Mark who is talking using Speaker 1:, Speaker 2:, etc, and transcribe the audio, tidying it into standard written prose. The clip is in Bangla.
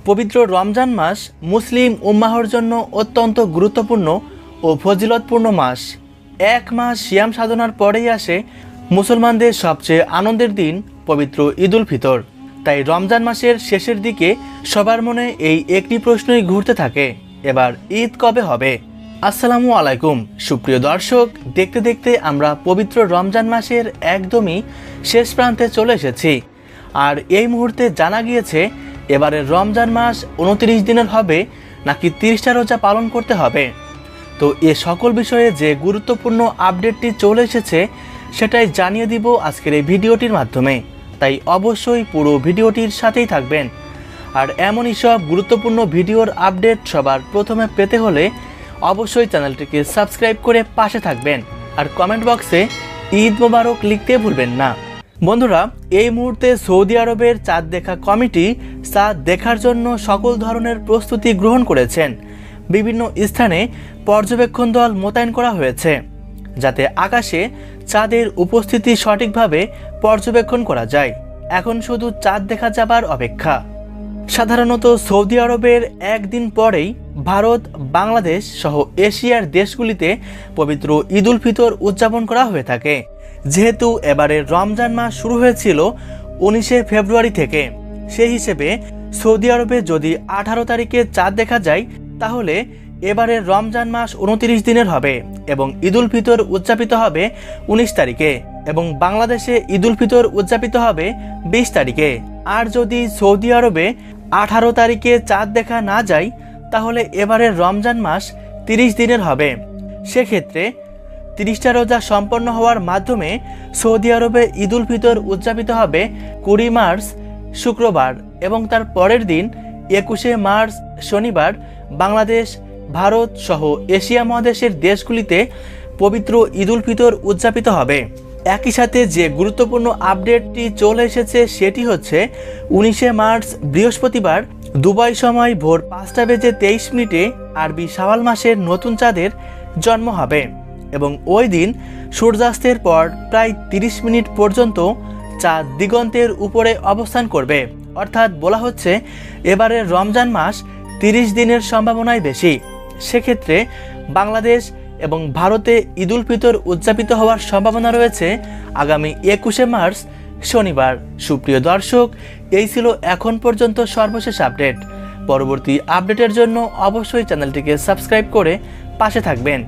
Speaker 1: পবিত্র রমজান মাস মুসলিম উম্মাহর জন্য অত্যন্ত গুরুত্বপূর্ণ ও ফজিলতপূর্ণ মাস। এক মাস সিয়াম সাধনার পরেই আসে মুসলমানদের সবচেয়ে আনন্দের দিন পবিত্র ঈদ উল ফিতর। তাই রমজান মাসের শেষের দিকে সবার মনে এই একটি প্রশ্নই ঘুরতে থাকে, এবার ঈদ কবে হবে। আসসালামু আলাইকুম সুপ্রিয় দর্শক, দেখতে দেখতে আমরা পবিত্র রমজান মাসের একদমই শেষ প্রান্তে চলে এসেছি। আর এই মুহূর্তে জানা গিয়েছে এবারের রমজান মাস 29 দিনের হবে নাকি 30টা রোজা পালন করতে হবে। তো এ সকল বিষয়ে যে গুরুত্বপূর্ণ আপডেটটি চলে এসেছে সেটাই জানিয়ে দিব আজকের এই ভিডিওটির মাধ্যমে, তাই অবশ্যই পুরো ভিডিওটির সাথেই থাকবেন। আর এমনই সব গুরুত্বপূর্ণ ভিডিওর আপডেট সবার প্রথমে পেতে হলে অবশ্যই চ্যানেলটিকে সাবস্ক্রাইব করে পাশে থাকবেন আর কমেন্ট বক্সে ঈদ মোবারক লিখতে ভুলবেন না। বন্ধুরা, এই মুহূর্তে সৌদি আরবের চাঁদ দেখা কমিটি চাঁদ দেখার জন্য সকল ধরনের প্রস্তুতি গ্রহণ করেছেন। বিভিন্ন স্থানে পর্যবেক্ষণ দল মোতায়েন করা হয়েছে যাতে আকাশে চাঁদের উপস্থিতি সঠিকভাবে পর্যবেক্ষণ করা যায়। এখন শুধু চাঁদ দেখা যাবার অপেক্ষা। সাধারণত সৌদি আরবের একদিন পরেই ভারত, বাংলাদেশ সহ এশিয়ার দেশগুলিতে পবিত্র ঈদ উল ফিতর উদযাপন করা হয়ে থাকে। যেহেতু এবারের রমজান মাস শুরু হয়েছিল 19শে ফেব্রুয়ারি থেকে, সেই হিসেবে সৌদি আরবে যদি 18 তারিখে চাঁদ দেখা যায় তাহলে এবারের রমজান মাস 29 দিনের হবে এবং ঈদ উল ফিতর উদযাপিত হবে 19 তারিখে এবং বাংলাদেশে ঈদ উল ফিতর উদযাপিত হবে 20 তারিখে। আর যদি সৌদি আরবে 18 তারিখে চাঁদ দেখা না যায় তাহলে এবারের রমজান মাস 30 দিনের হবে। সেক্ষেত্রে 30টা রোজা সম্পন্ন হওয়ার মাধ্যমে সৌদি আরবে ঈদ উল ফিতর উদযাপিত হবে 20 মার্চ শুক্রবার এবং তার পরের দিন 21শে মার্চ শনিবার বাংলাদেশ, ভারত সহ এশিয়া মহাদেশের দেশগুলিতে পবিত্র ঈদ উল ফিতর উদযাপিত হবে। একই সাথে যে গুরুত্বপূর্ণ আপডেটটি চলে এসেছে সেটি হচ্ছে 19শে মার্চ বৃহস্পতিবার দুবাই সময় ভোর 5:23 আরবি শাওয়াল মাসের নতুন চাঁদের জন্ম হবে এবং ওই দিন সূর্যাস্তের পর প্রায় 30 মিনিট পর্যন্ত চাঁদ দিগন্তের উপরে অবস্থান করবে। অর্থাৎ বলা হচ্ছে এবারের রমজান মাস 30 দিনের সম্ভাবনাই বেশি। সেক্ষেত্রে বাংলাদেশ এবং ভারতে ঈদ উল ফিতর উদযাপিত হওয়ার সম্ভাবনা রয়েছে আগামী 21শে মার্চ শনিবার। সুপ্রিয় দর্শক, এই ছিল এখন পর্যন্ত সর্বশেষ আপডেট। পরবর্তী আপডেটের জন্য অবশ্যই চ্যানেলটিকে সাবস্ক্রাইব করে পাশে থাকবেন।